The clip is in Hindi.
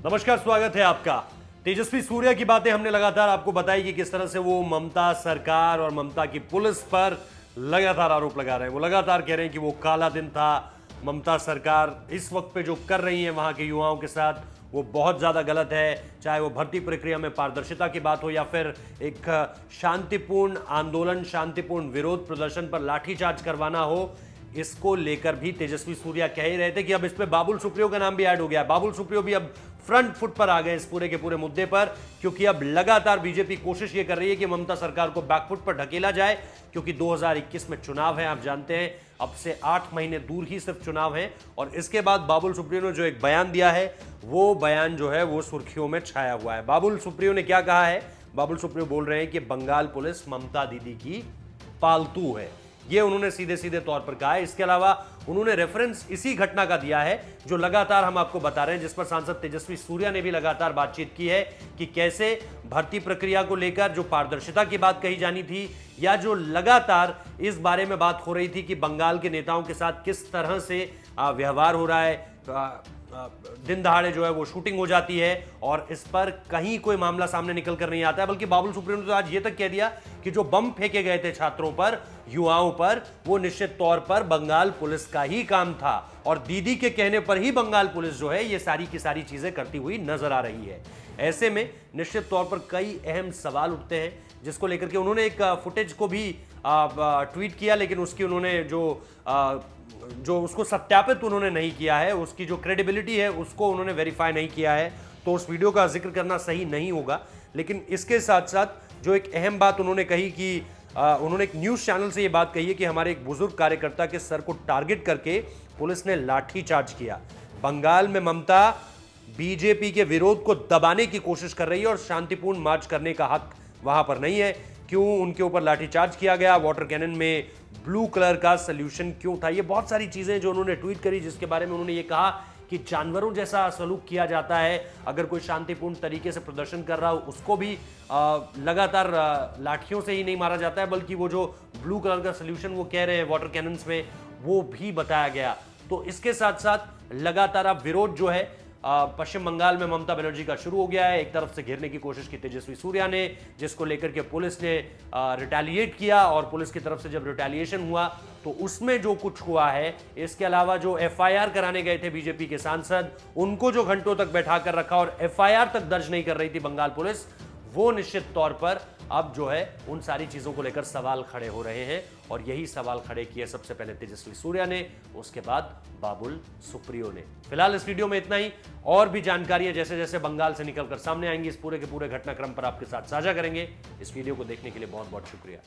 नमस्कार, स्वागत है आपका। तेजस्वी सूर्या की बातें हमने लगातार आपको बताई कि किस तरह से वो ममता सरकार और ममता की पुलिस पर लगातार आरोप लगा रहे हैं। वो लगातार कह रहे हैं कि वो काला दिन था। ममता सरकार इस वक्त पे जो कर रही है वहां के युवाओं के साथ वो बहुत ज्यादा गलत है। चाहे वो भर्ती प्रक्रिया में पारदर्शिता की बात हो या फिर एक शांतिपूर्ण आंदोलन, शांतिपूर्ण विरोध प्रदर्शन पर लाठीचार्ज करवाना हो, इसको लेकर भी तेजस्वी सूर्या कह ही रहे थे कि अब इस पे बाबुल सुप्रियो का नाम भी ऐड हो गया। बाबुल सुप्रियो भी अब फ्रंट फुट पर आ गए इस पूरे के पूरे मुद्दे पर, क्योंकि अब लगातार बीजेपी कोशिश ये कर रही है कि ममता सरकार को बैकफुट पर ढकेला जाए, क्योंकि 2021 में चुनाव है। आप जानते हैं अब से 8 महीने दूर ही सिर्फ चुनाव है। और इसके बाद बाबुल सुप्रियो ने जो एक बयान दिया है, वो बयान जो है वो सुर्खियों में छाया हुआ है। बाबुल सुप्रियो ने क्या कहा है? बाबुल सुप्रियो बोल रहे हैं कि बंगाल पुलिस ममता दीदी की पालतू है। ये उन्होंने सीधे सीधे तौर पर कहा है। इसके अलावा उन्होंने रेफरेंस इसी घटना का दिया है जो लगातार हम आपको बता रहे हैं, जिस पर सांसद तेजस्वी सूर्या ने भी लगातार बातचीत की है कि कैसे भर्ती प्रक्रिया को लेकर जो पारदर्शिता की बात कही जानी थी, या जो लगातार इस बारे में बात हो रही थी कि बंगाल के नेताओं के साथ किस तरह से व्यवहार हो रहा है, दिन दहाड़े जो है वो शूटिंग हो जाती है और इस पर कहीं कोई मामला सामने निकल कर नहीं आता है। बल्कि बाबुल सुप्रियो ने तो आज ये तक कह दिया कि जो बम फेंके गए थे छात्रों पर, युवाओं पर, वो निश्चित तौर पर बंगाल पुलिस का ही काम था और दीदी के कहने पर ही बंगाल पुलिस जो है ये सारी की सारी चीजें करती हुई नजर आ रही है। ऐसे में निश्चित तौर पर कई अहम सवाल उठते हैं, जिसको लेकर के उन्होंने एक फुटेज को भी ट्वीट किया, लेकिन उसकी उन्होंने जो उसको सत्यापित उन्होंने नहीं किया है, उसकी जो क्रेडिबिलिटी है उसको उन्होंने वेरीफाई नहीं किया है, तो उस वीडियो का जिक्र करना सही नहीं होगा। लेकिन इसके साथ साथ जो एक अहम बात उन्होंने कही कि उन्होंने एक न्यूज़ चैनल से ये बात कही है कि हमारे एक बुजुर्ग कार्यकर्ता के सर को टारगेट करके पुलिस ने लाठीचार्ज किया। बंगाल में ममता बीजेपी के विरोध को दबाने की कोशिश कर रही है और शांतिपूर्ण मार्च करने का हक वहां पर नहीं है। क्यों उनके ऊपर लाठीचार्ज किया गया? वाटर कैनन में ब्लू कलर का सॉल्यूशन क्यों था? ये बहुत सारी चीजें जो उन्होंने ट्वीट करी, जिसके बारे में उन्होंने ये कहा कि जानवरों जैसा सलूक किया जाता है। अगर कोई शांतिपूर्ण तरीके से प्रदर्शन कर रहा हो उसको भी लगातार लाठियों से ही नहीं मारा जाता है, बल्कि वो जो ब्लू कलर का सॉल्यूशन वो कह रहे हैं वाटर कैनन्स में, वो भी बताया गया। तो इसके साथ साथ लगातार अब विरोध जो है पश्चिम बंगाल में ममता बनर्जी का शुरू हो गया है। एक तरफ से घेरने की कोशिश की तेजस्वी सूर्या ने, जिसको लेकर के पुलिस ने रिटेलिएट किया और पुलिस की तरफ से जब रिटेलिएशन हुआ तो उसमें जो कुछ हुआ है, इसके अलावा जो एफआईआर कराने गए थे बीजेपी के सांसद, उनको जो घंटों तक बैठा कर रखा और एफआईआर तक दर्ज नहीं कर रही थी बंगाल पुलिस, वो निश्चित तौर पर अब जो है उन सारी चीजों को लेकर सवाल खड़े हो रहे हैं। और यही सवाल खड़े किए सबसे पहले तेजस्वी सूर्या ने, उसके बाद बाबुल सुप्रियो ने। फिलहाल इस वीडियो में इतना ही। और भी जानकारियां जैसे जैसे बंगाल से निकलकर सामने आएंगी, इस पूरे के पूरे घटनाक्रम पर आपके साथ साझा करेंगे। इस वीडियो को देखने के लिए बहुत बहुत शुक्रिया।